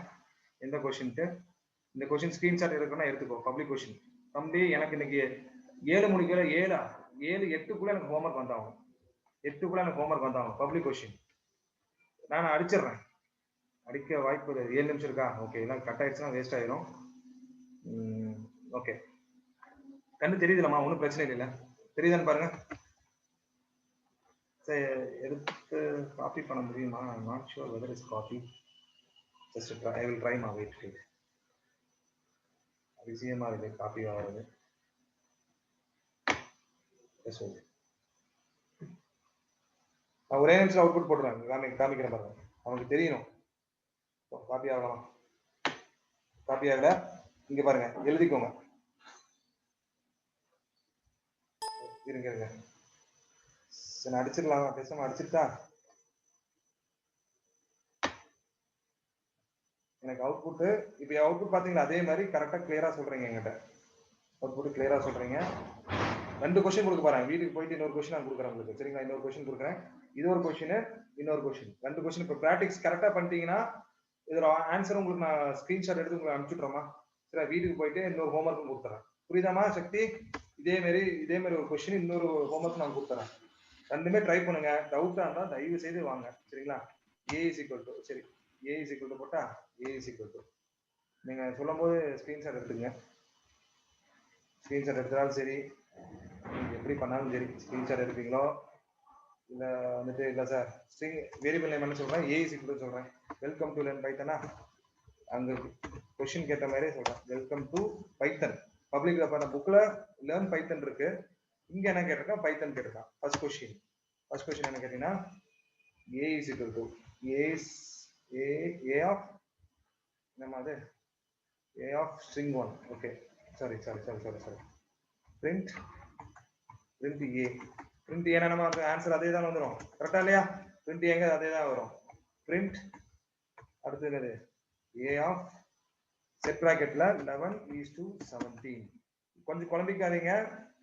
எந்த क्वेश्चनக்கு இந்த क्वेश्चन ஸ்கிரீன்ஷாட் எடுக்கணும்னா எடுத்துக்கோ பப்ளிக் क्वेश्चन தம்பி எனக்கு இன்னைக்கு 7 முடிக்கல 8க்குள்ள எனக்கு ஹோம்வொர்க் வந்தாகும் பப்ளிக் क्वेश्चन நான் அடிச்சிடுறேன் அடிக்க வாய்ப்பு 7 நிமிஷம் இருக்கா ஓகே எல்லாம் கட் ஆயிடுச்சுன்னா வேஸ்ட் ஆயிரும் ஓகே கண்ணு தெரியுதுலமா ஒன்றும் பிரச்சனை இல்லைல்ல தெரியுதான்னு பாருங்க எடுத்து காப்பி பண்ண முடியுமா not sure whether is copy just I will try மா வெயிட் அதிசயமா இருக்கு காப்பி ஆகிறது நான் ஒரே நிமிஷம் அவுட்புட் போட்டுறேன் காமிக்கிறேன் பாருங்க அவனுக்கு தெரியணும் காப்பி ஆகலாம் காப்பி ஆகல இங்க பாருங்க எழுதிக்கோங்க இருங்க சரி அடிச்சிடலாம் பேசாம அடிச்சுட்டா எனக்கு அவுட்புட் இப்ப அவுட்புட் பாத்தீங்களா அதே மாதிரி கரெக்டா கிளியரா சொல்றீங்க என்கிட்ட அவுட்புட் கிளியரா சொல்றீங்க 2 क्वेश्चन கொடுக்க போறேன் வீட்டுக்கு போயிட்டு இன்னொரு क्वेश्चन நான் கொடுக்குறேன் உங்களுக்கு சரிங்களா இன்னொரு क्वेश्चन கொடுக்குறேன் இது ஒரு क्वेश्चन இன்னொரு क्वेश्चन 2 क्वेश्चन இப்ப பிராக்டிஸ் கரெக்டா பண்ணிட்டீங்கன்னா இதோட ஆன்சர் உங்களுக்கு நான் ஸ்கிரீன்ஷாட் எடுத்து உங்களுக்கு அனுப்பிச்சுட்றேமா சரி வீட்டுக்கு போயிட்டு இன்னொரு ஹோம்வொர்க்கும் கொடுத்துறேன் புரியுதாமா சக்தி இதே மாதிரி ஒரு क्वेश्चन இன்னொரு ஹோம்வொர்க் நான் கொடுத்துறேன் ரெண்டுமே ட்ரை பண்ணுங்க டவுட்டா இருந்தா தயவு செய்து வாங்க சரிங்களா a சரி a போட்டா a நீங்க சொல்லும்போது ஸ்கிரீன்ஷாட் எடுத்துங்க ஸ்கிரீன்ஷாட் எடுத்தாலும் சரி நீங்க எப்படி பண்ணாலும் சரி ஸ்கிரீன்ஷாட் எடுப்பீங்களோ இல்ல வந்துட்டு இல்ல சார் ஸ்ட்ரிங் வேரியபிள் நேம் என்ன சொல்றேன் a சொல்றேன் வெல்கம் டு லேர்ன் பைத்தனா அங்க क्वेश्चन கேட்ட மாதிரியே சொல்றேன் வெல்கம் டு பைத்தன் பப்ளிக்ல பண்ண புக்ல லேர்ன் பைத்தன் இருக்கு இங்க என்ன கேட்டிருக்கேன் பைத்தன் கேட்டிருக்கான் ஃபர்ஸ்ட் क्वेश्चन என்ன கேட்டீங்கன்னா a of என்னது a of string 1 okay sorry print a நம்ம ஆன்சர் அதே தான் வந்துரும் கரெக்ட்டா இல்லையா print a அதே தான் வரும் print அடுத்து என்னது a of set bracketல 11:17 கொஞ்சம் குழம்பிக்காதீங்க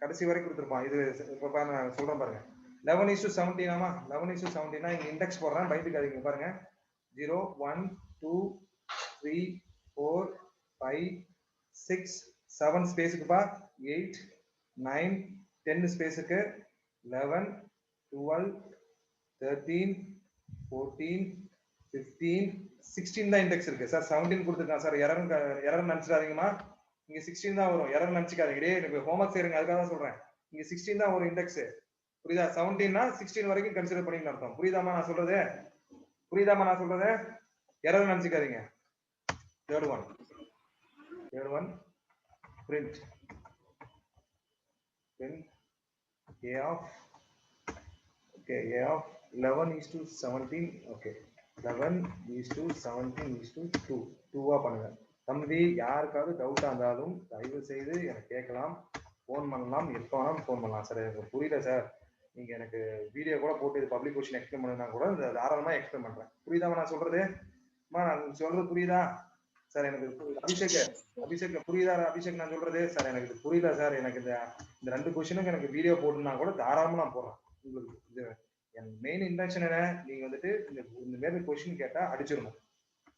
கடைசி வரைக்கும் கொடுத்துருப்பான் இது இப்ப நான் சொல்றேன் பாருங்க 11:17 ஆமா 11:17 இங்க இண்டெக்ஸ் போடுறேன் பயந்துக்காதீங்க பாருங்க 0 1 2 3 4 5 6 7 ஸ்பேஸ்க்குப்பா 8 9 10 ஸ்பேஸ்க்கு 11 12 13 14 15 16 தான் இண்டெக்ஸ் இருக்கு சார் 17 கொடுத்துருக்கான் சார் எரர் நினைச்சிடாதீங்கம்மா இங்க 16 தான் வரும் எரர் நினைச்சுக்காதீங்க டேய் எனக்கு ஹோம்வொர்க் செய்யுங்க அதுக்காக தான் சொல்றேன் இங்க 16 தான் வரும் இண்டெக்ஸ் புரியுதா 17னா 16 வரைக்கும் கன்சிடர் பண்ணிக்கணும் அர்த்தம் புரியுதாமா நான் சொல்றது புரியுதாமா நான் சொல்றது? எரர் நினைச்சுக்காதீங்க. Third one print a of okay a of 11:17 okay 11:17:2 2வா பண்ணுங்க. தம்பி யாருக்காவது டவுட்டா இருந்தாலும் தயவு செய்து எனக்கு கேட்கலாம், ஃபோன் பண்ணலாம், எப்போ வேணாலும் ஃபோன் பண்ணலாம். சார் எனக்கு புரியல சார், நீங்க எனக்கு வீடியோ கூட போட்டு இது பப்ளிக் கொஸ்டின் எக்ஸ்பிளைன் பண்ணுனா கூட தாராளமா எக்ஸ்பிளைன் பண்றேன். புரியுதாமா நான் சொல்றது? நான் சொல்றது புரியுதா சார்? எனக்கு அபிஷேக் புரியுதா அபிஷேக் நான் சொல்றது? சார் எனக்கு இது புரியல சார், எனக்கு இந்த 2 கொஸ்டினுக்கு எனக்கு வீடியோ போட்டுனா கூட தாராளமா நான் போடுறேன். உங்களுக்கு என் மெயின் இன்டென்ஷன் என்ன, நீங்க வந்துட்டு இந்த மாதிரி கொஸ்டின் கேட்டா அடிச்சிடணும்,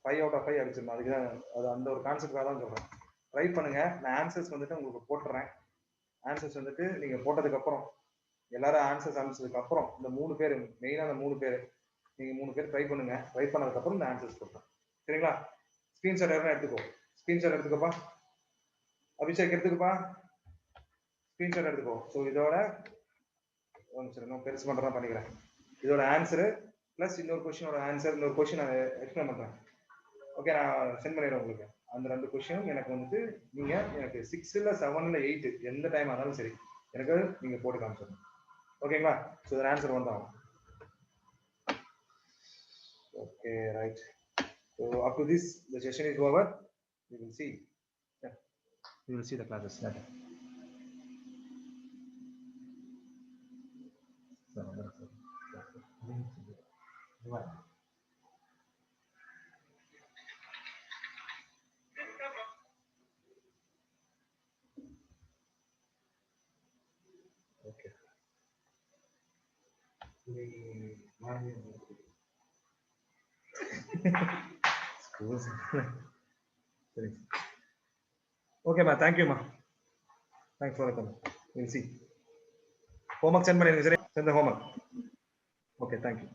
5 out of 5 அடிச்சிடணும். அதுக்குதான் அது அந்த ஒரு கான்செப்டாக தான் சொல்றேன். ட்ரை பண்ணுங்க. நான் ஆன்சர்ஸ் வந்துட்டு உங்களுக்கு போட்டுறேன். ஆன்சர்ஸ் வந்துட்டு நீங்க போட்டதுக்கு அப்புறம் எல்லாரும் ஆன்சர்ஸ் அனுப்பிச்சதுக்கு அப்புறம் இந்த 3 பேர் மெயினான 3 பேர் நீங்க 3 பேர் ட்ரை பண்ணுங்க. ட்ரை பண்ணதுக்கு அப்புறம் இந்த ஆன்சர்ஸ் போட்டேன். சரிங்களா? ஸ்கிரீன்ஷாட் எல்லாம் எடுத்துக்கோ. ஸ்கிரீன்ஷாட் எடுத்துக்கப்பா. அபிஷேக் எடுத்துக்கப்பா. ஸ்கிரீன்ஷாட் எடுத்துக்கோ. ஸோ இதோட இன்னும் பெருசு பண்றதா பண்ணிக்கிறேன். இதோட ஆன்சரு பிளஸ் இன்னொரு கொஸ்டினோட ஆன்சர், இன்னொரு கொஸ்டின் நான் எக்ஸ்பிளைன் பண்றேன். ஓகே, நான் சென்ட் பண்ணிடுறேன் உங்களுக்கு. அந்த 2 கொஸ்டினும் எனக்கு வந்துட்டு நீங்க எனக்கு 6 இல்ல 7 இல்ல 8 எந்த டைம் ஆனாலும் சரி எனக்கு நீங்க போட்டு காமிச்சிடணும். ஓகேங்களா? ஸோ இதோட ஆன்சர் வந்தாகும். Okay, right. So up to this, the session is over. We will see. Yeah. We will see the classes later. Okay. Okay ma, thank you ma, thanks for the comment. We'll see. Homework send பண்ணி send the homework. Okay, thank you.